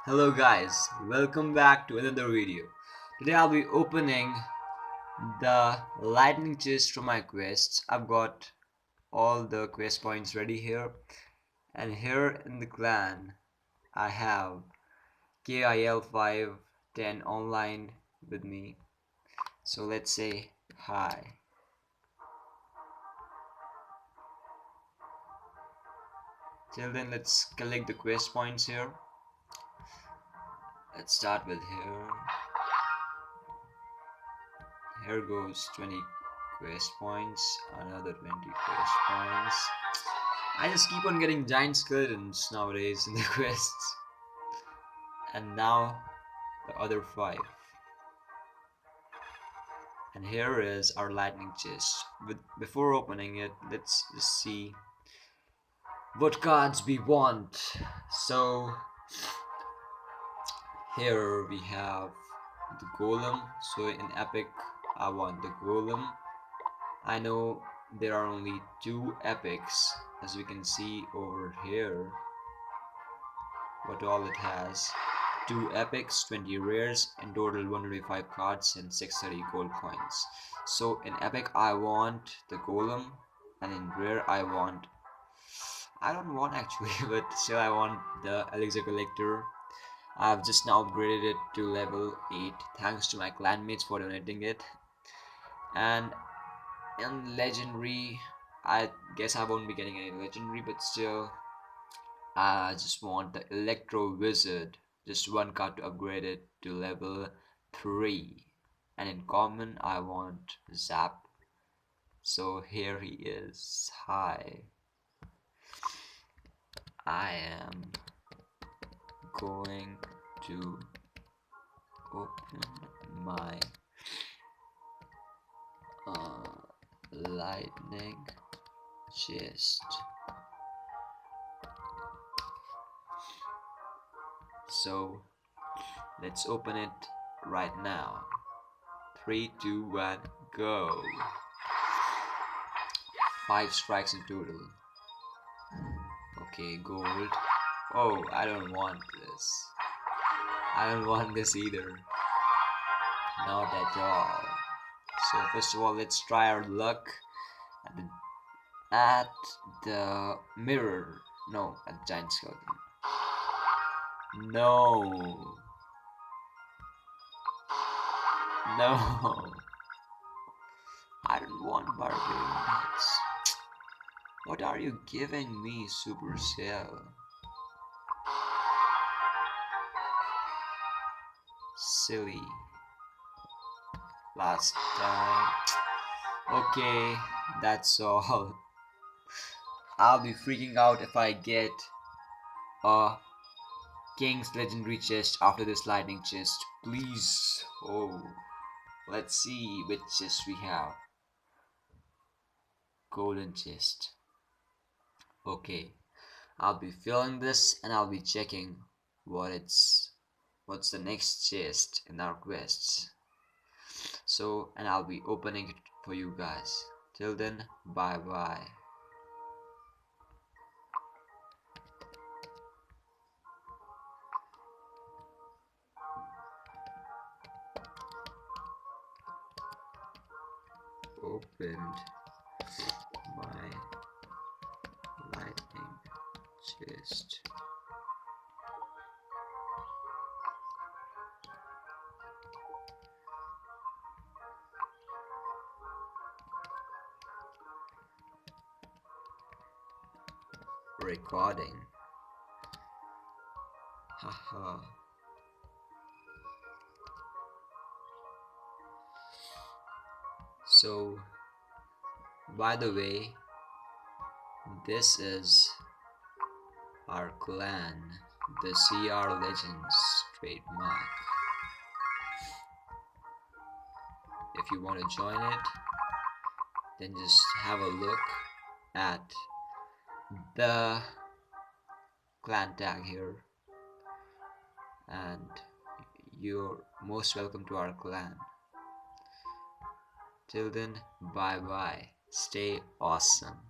Hello guys, welcome back to another video. Today I'll be opening the lightning chest from my quests. I've got all the quest points ready here, and here in the clan I have KIL 510 online with me. So let's say hi. Till then, let's collect the quest points here. Let's start with here. Here goes 20 quest points, another 20 quest points. I just keep on getting giant skeletons nowadays in the quests. And now the other 5. And here is our lightning chest. But before opening it, let's just see what cards we want. So here we have the golem. So in epic I want the golem. I know there are only 2 epics, as we can see over here what all it has. 2 epics, 20 rares, in total 125 cards and 630 gold coins. So in epic I want the golem, and in rare I don't want actually but still I want the elixir collector. I've just now upgraded it to level 8 thanks to my clanmates for donating it. And in legendary, I guess I won't be getting any legendary, but still I just want the electro wizard, just 1 card to upgrade it to level 3. And in common I want zap. So here he is. Hi, I am going to open my lightning chest. So let's open it right now. 3, 2, 1, go. 5 strikes in total. Okay, gold. Oh, I don't want this. I don't want this either. Not at all. So first of all, let's try our luck at the mirror. No, at the giant skeleton. No. No. I don't want barbarians. What are you giving me, Supercell? Silly. Last time. Okay, that's all. I'll be freaking out if I get a King's Legendary chest after this lightning chest. Please. Oh, let's see which chest we have. Golden chest. Okay, I'll be filling this and I'll be checking what's the next chest in our quests. So, and I'll be opening it for you guys. Till then, bye bye. Opened my lightning chest. Recording. Haha. So, by the way, this is our clan, the CR Legends trademark. If you want to join it, then just have a look at the clan tag here, and you're most welcome to our clan. Till then, bye bye. Stay awesome.